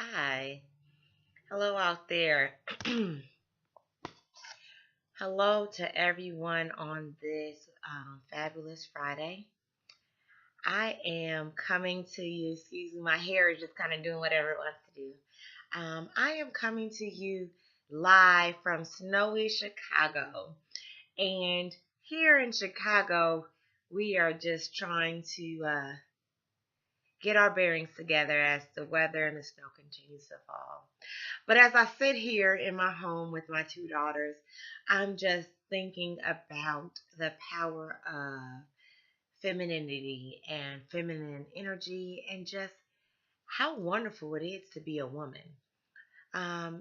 Hi. Hello out there. Hello to everyone on this fabulous Friday. I am coming to you. Excuse me, my hair is just kind of doing whatever it wants to do. I am coming to you live from snowy Chicago. And here in Chicago, we are just trying to get our bearings together as the weather and the snow continues to fall. But as I sit here in my home with my two daughters, I'm just thinking about the power of femininity and feminine energy and just how wonderful it is to be a woman.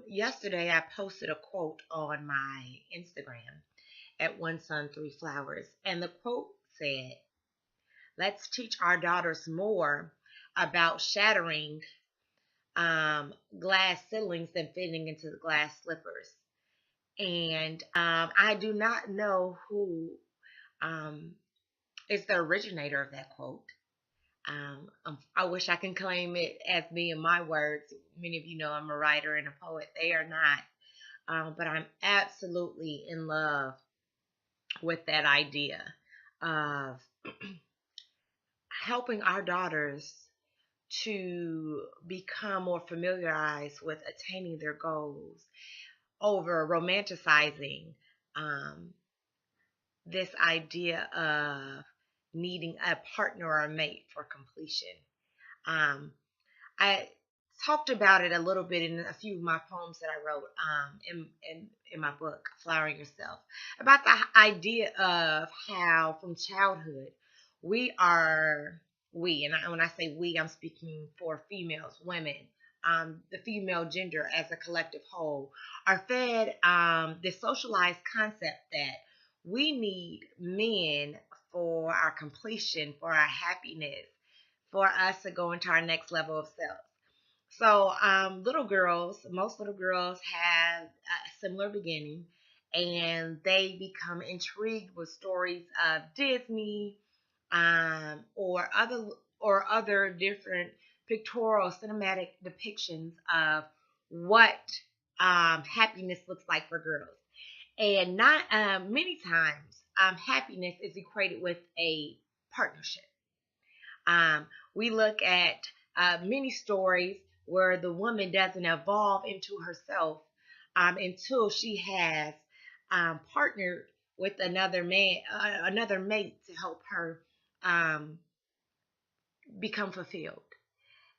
Yesterday, I posted a quote on my Instagram at One Sun, Three Flowers, and the quote said, "Let's teach our daughters more about shattering glass ceilings than fitting into the glass slippers." And I do not know who um, is the originator of that quote. I wish I can claim it as being my words. Many of you know I'm a writer and a poet. They are not. But I'm absolutely in love with that idea of helping our daughters to become more familiarized with attaining their goals over romanticizing um, this idea of needing a partner or a mate for completion. Um, I talked about it a little bit in a few of my poems that I wrote in my book, Flowering Yourself, about the idea of how from childhood we are, and when I say we, I'm speaking for females, women, the female gender as a collective whole, are fed the socialized concept that we need men for our completion, for our happiness, for us to go into our next level of self. So, little girls, most little girls have a similar beginning, and they become intrigued with stories of Disney, or other different pictorial cinematic depictions of what happiness looks like for girls. And not many times, happiness is equated with a partnership. We look at many stories where the woman doesn't evolve into herself until she has partnered with another man, another mate to help her um, become fulfilled.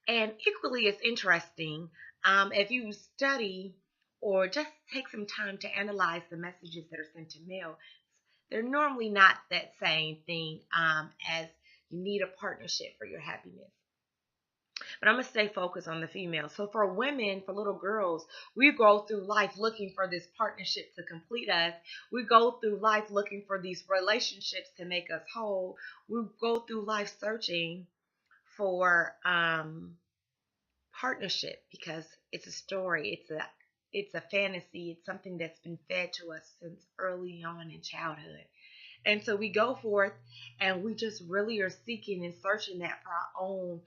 And equally as interesting, if you study or just take some time to analyze the messages that are sent to male, they're normally not that same thing as you need a partnership for your happiness. But I'm going to stay focused on the female. So for women, for little girls, we go through life looking for this partnership to complete us. We go through life looking for these relationships to make us whole. We go through life searching for partnership because it's a story. It's a fantasy. It's something that's been fed to us since early on in childhood. And so we go forth and we just really are seeking and searching that for our own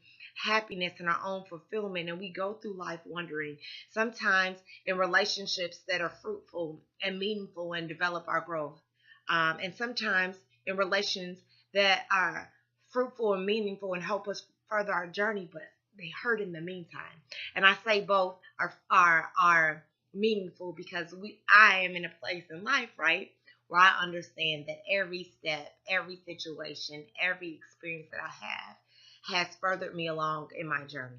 happiness and our own fulfillment. And we go through life wondering, sometimes in relationships that are fruitful and meaningful and develop our growth. And sometimes in relations that are fruitful and meaningful and help us further our journey, but they hurt in the meantime. And I say both are meaningful because I am in a place in life, right, where I understand that every step, every situation, every experience that I have has furthered me along in my journey.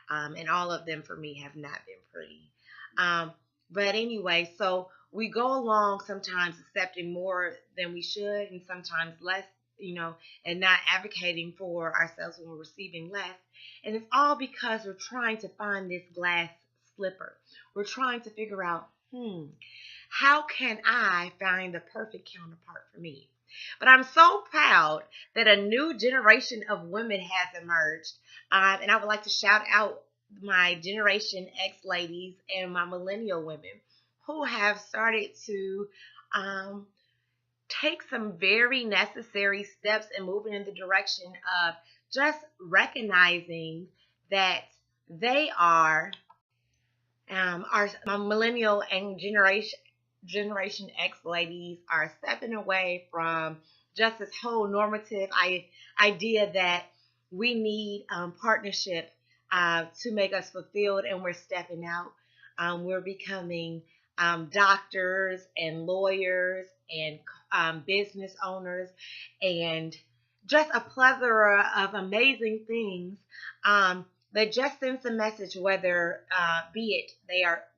And all of them for me have not been pretty. Um, but anyway, so we go along sometimes accepting more than we should and sometimes less, and not advocating for ourselves when we're receiving less. And it's all because we're trying to find this glass slipper. We're trying to figure out, how can I find the perfect counterpart for me? But I'm so proud that a new generation of women has emerged. And I would like to shout out my Generation X ladies and my millennial women who have started to um, take some very necessary steps and moving in the direction of just recognizing that They are our my millennial and Generation X ladies are stepping away from just this whole normative idea that we need partnership to make us fulfilled, and we're stepping out. We're becoming doctors and lawyers and business owners and just a plethora of amazing things that just sends a message, whether be it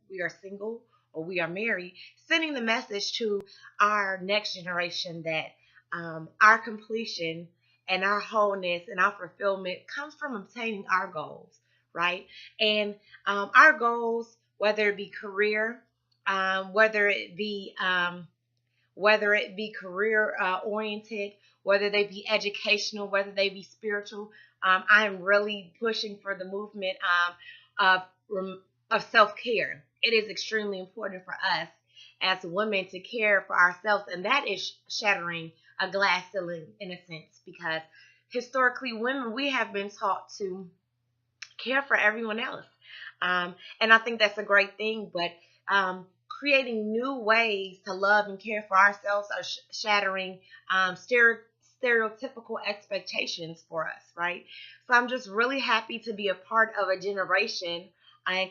we are single or we are married, sending the message to our next generation that our completion and our wholeness and our fulfillment comes from obtaining our goals, right? And our goals, whether it be career, whether it be career oriented, whether they be educational, whether they be spiritual. I am really pushing for the movement of self care. It is extremely important for us as women to care for ourselves, and that is shattering a glass ceiling in a sense, because historically, women, we have been taught to care for everyone else. And I think that's a great thing, but creating new ways to love and care for ourselves are shattering stereotypical expectations for us, right? So I'm just really happy to be a part of a generation and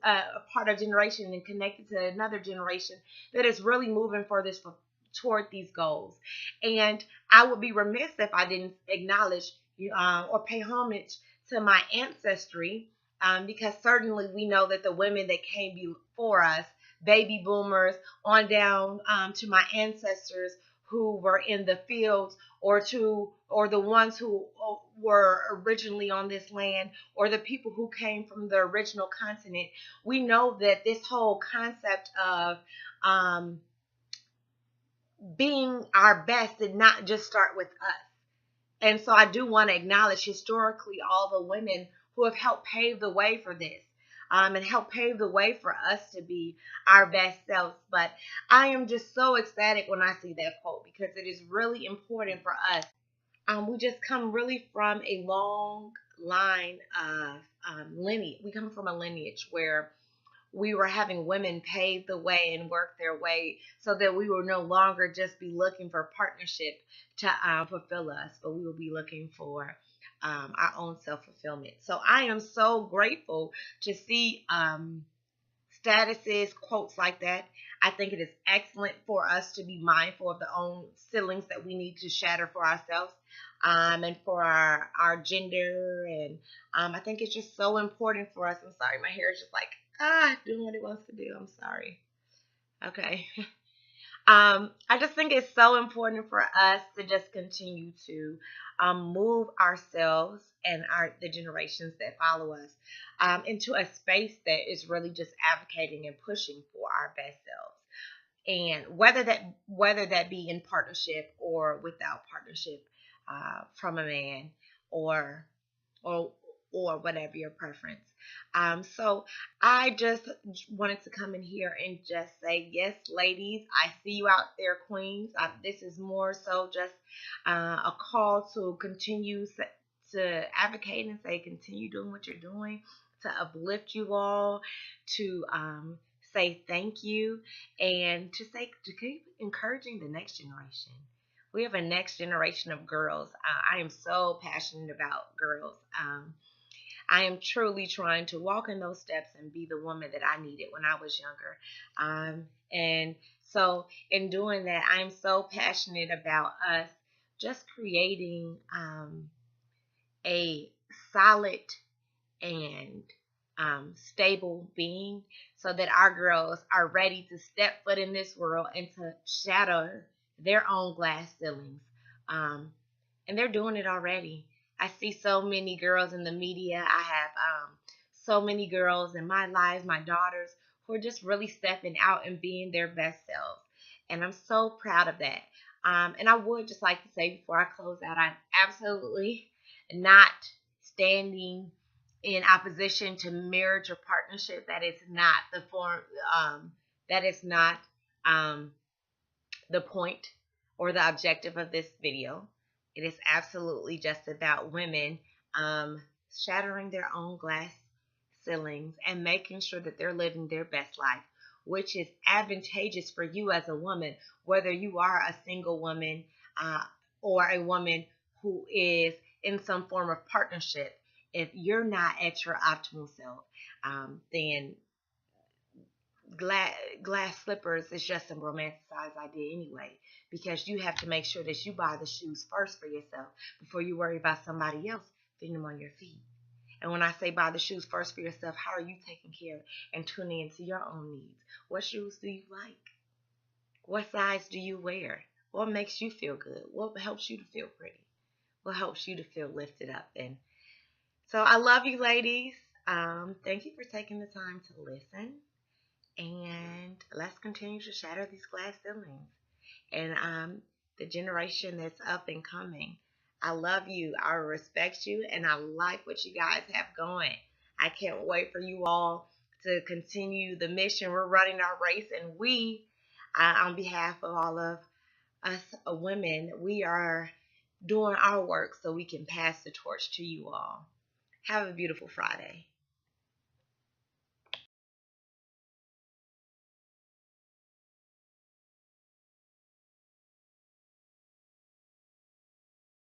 a part of generation and connected to another generation that is really moving for this toward these goals. And I would be remiss if I didn't acknowledge or pay homage to my ancestry, because certainly we know that the women that came before us, baby boomers, on down to my ancestors who were in the fields, or the ones who were originally on this land, or the people who came from the original continent. We know that this whole concept of being our best did not just start with us. And so I do want to acknowledge historically all the women who have helped pave the way for this, and help pave the way for us to be our best selves. But I am just so ecstatic when I see that quote, because it is really important for us. We just come really from a long line of lineage. We come from a lineage where we were having women pave the way and work their way so that we will no longer just be looking for partnership to fulfill us, but we will be looking for our own self fulfillment. So I am so grateful to see statuses, quotes like that. I think it is excellent for us to be mindful of the own ceilings that we need to shatter for ourselves, and for our gender. And I think it's just so important for us. I'm sorry, my hair is just like, doing what it wants to do. I'm sorry. Okay. I just think it's so important for us to just continue to move ourselves and the generations that follow us into a space that is really just advocating and pushing for our best selves. And whether that be in partnership or without partnership, from a man, or or or whatever your preference. So I just wanted to come in here and just say, yes, ladies, I see you out there, queens. This is more so just a call to continue to advocate and say, continue doing what you're doing, to uplift you all, to say thank you, and to keep encouraging the next generation. We have a next generation of girls. I am so passionate about girls. I am truly trying to walk in those steps and be the woman that I needed when I was younger. And so, in doing that, I'm so passionate about us just creating a solid and stable being, so that our girls are ready to step foot in this world and to shatter their own glass ceilings. Um, and they're doing it already. I see so many girls in the media. I have so many girls in my lives, my daughters, who are just really stepping out and being their best selves. And I'm so proud of that. And I would just like to say before I close out, I'm absolutely not standing in opposition to marriage or partnership. That is not the form. That is not um, the point or the objective of this video. It is absolutely just about women shattering their own glass ceilings and making sure that they're living their best life, which is advantageous for you as a woman, whether you are a single woman uh, or a woman who is in some form of partnership. If you're not at your optimal self, then glass, glass slippers is just a romanticized idea anyway, because you have to make sure that you buy the shoes first for yourself before you worry about somebody else fitting them on your feet. And when I say buy the shoes first for yourself, how are you taking care and tuning into your own needs? What shoes do you like? What size do you wear? What makes you feel good? What helps you to feel pretty? What helps you to feel lifted up? And so I love you, ladies. Thank you for taking the time to listen. And let's continue to shatter these glass ceilings. And the generation that's up and coming, I love you. I respect you. And I like what you guys have going. I can't wait for you all to continue the mission. We're running our race. And we, on behalf of all of us women, we are doing our work so we can pass the torch to you all. Have a beautiful Friday.